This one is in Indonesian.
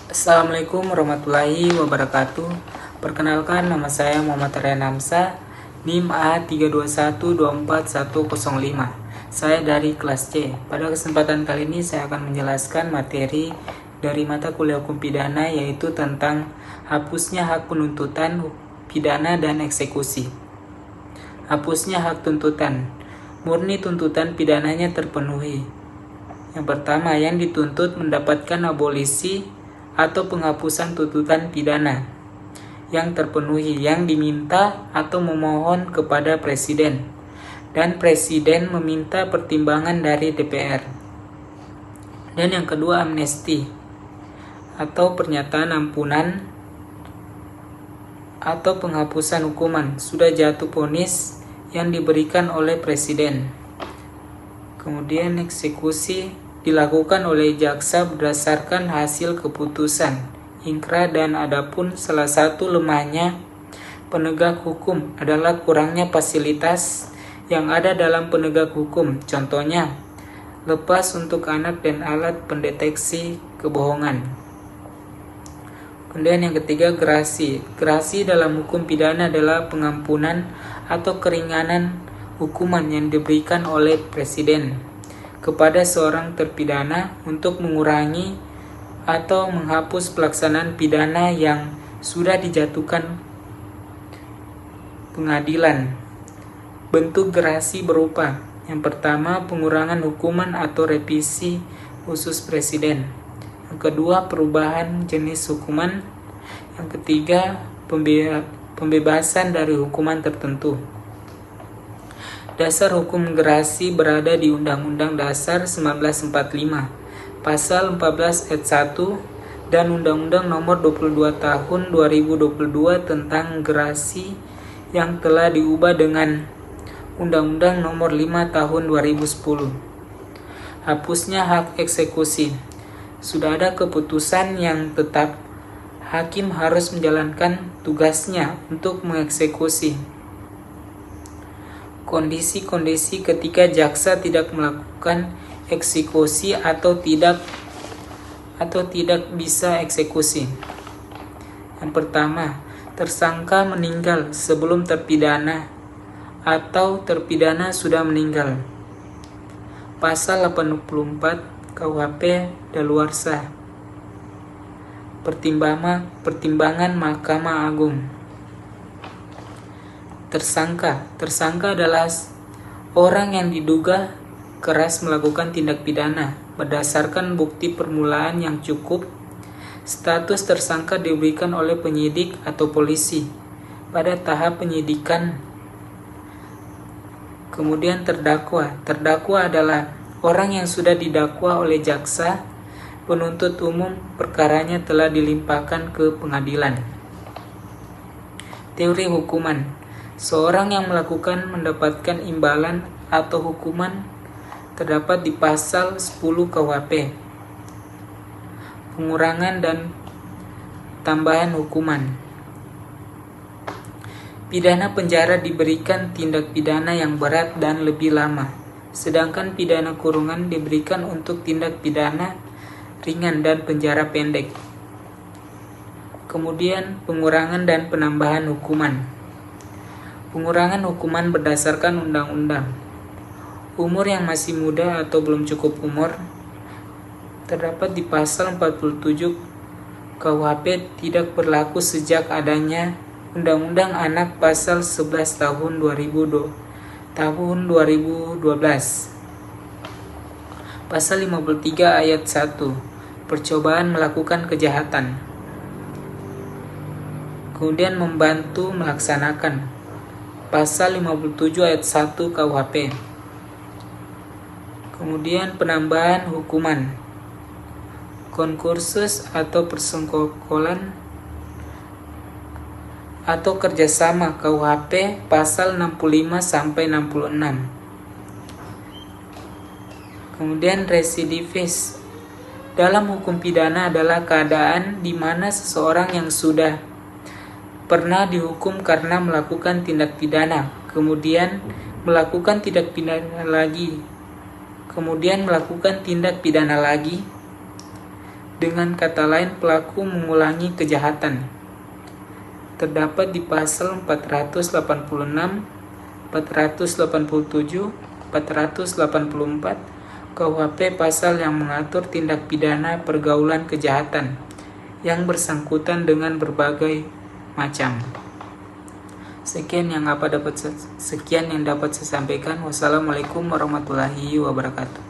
Assalamualaikum warahmatullahi wabarakatuh. Perkenalkan, nama saya Muhammad Ryan Hamzah, NIM A32124105. Saya dari kelas C. Pada kesempatan kali ini saya akan menjelaskan materi dari mata kuliah hukum pidana, yaitu tentang hapusnya hak penuntutan pidana dan eksekusi. Hapusnya hak tuntutan. Murni tuntutan pidananya terpenuhi. Yang pertama, yang dituntut mendapatkan abolisi atau penghapusan tuntutan pidana yang terpenuhi, yang diminta atau memohon kepada Presiden, dan Presiden meminta pertimbangan dari DPR. Dan yang kedua, amnesti atau pernyataan ampunan atau penghapusan hukuman sudah jatuh vonis yang diberikan oleh Presiden. Kemudian eksekusi dilakukan oleh jaksa berdasarkan hasil keputusan ingkrah, dan adapun salah satu lemahnya penegak hukum adalah kurangnya fasilitas yang ada dalam penegak hukum. Contohnya, lepas untuk anak dan alat pendeteksi kebohongan. Kemudian yang ketiga, gerasi. Gerasi dalam hukum pidana adalah pengampunan atau keringanan hukuman yang diberikan oleh Presiden kepada seorang terpidana untuk mengurangi atau menghapus pelaksanaan pidana yang sudah dijatuhkan pengadilan. Bentuk gerasi berupa: yang pertama, pengurangan hukuman atau revisi khusus Presiden. Yang kedua, perubahan jenis hukuman. Yang ketiga, pembebasan dari hukuman tertentu. Dasar hukum gerasi berada di Undang-Undang Dasar 1945, Pasal 14 ayat 1, dan Undang-Undang Nomor 22 Tahun 2022 tentang gerasi yang telah diubah dengan Undang-Undang Nomor 5 Tahun 2010. Hapusnya hak eksekusi. Sudah ada keputusan yang tetap, hakim harus menjalankan tugasnya untuk mengeksekusi. Kondisi-kondisi ketika jaksa tidak melakukan eksekusi atau tidak bisa eksekusi. Yang pertama, tersangka meninggal sebelum terpidana atau terpidana sudah meninggal. Pasal 84 KUHP daluarsa. Pertimbangan Mahkamah Agung. Tersangka adalah orang yang diduga keras melakukan tindak pidana berdasarkan bukti permulaan yang cukup. Status tersangka diberikan oleh penyidik atau polisi pada tahap penyidikan. Kemudian terdakwa adalah orang yang sudah didakwa oleh jaksa penuntut umum, perkaranya telah dilimpahkan ke pengadilan. Teori hukuman. Seorang yang melakukan mendapatkan imbalan atau hukuman terdapat di pasal 10 KUHP. Pengurangan dan tambahan hukuman. Pidana penjara diberikan tindak pidana yang berat dan lebih lama, sedangkan pidana kurungan diberikan untuk tindak pidana ringan dan penjara pendek. Kemudian pengurangan dan penambahan hukuman. Pengurangan hukuman berdasarkan undang-undang. Umur yang masih muda atau belum cukup umur terdapat di pasal 47 KUHP tidak berlaku sejak adanya Undang-Undang Anak pasal 11 tahun 2012. Pasal 53 ayat 1, percobaan melakukan kejahatan. Kemudian membantu melaksanakan. Pasal 57 ayat 1 KUHP. Kemudian penambahan hukuman. Konkursus atau persekongkolan atau kerjasama KUHP pasal 65 sampai 66. Kemudian residivis. Dalam hukum pidana adalah keadaan di mana seseorang yang sudah pernah dihukum karena melakukan tindak pidana, kemudian melakukan tindak pidana lagi, Dengan kata lain, pelaku mengulangi kejahatan. Terdapat di pasal 486, 487, 484 KUHP pasal yang mengatur tindak pidana pergaulan kejahatan yang bersangkutan dengan berbagai macam. Sekian yang dapat saya sampaikan. Wassalamualaikum warahmatullahi wabarakatuh.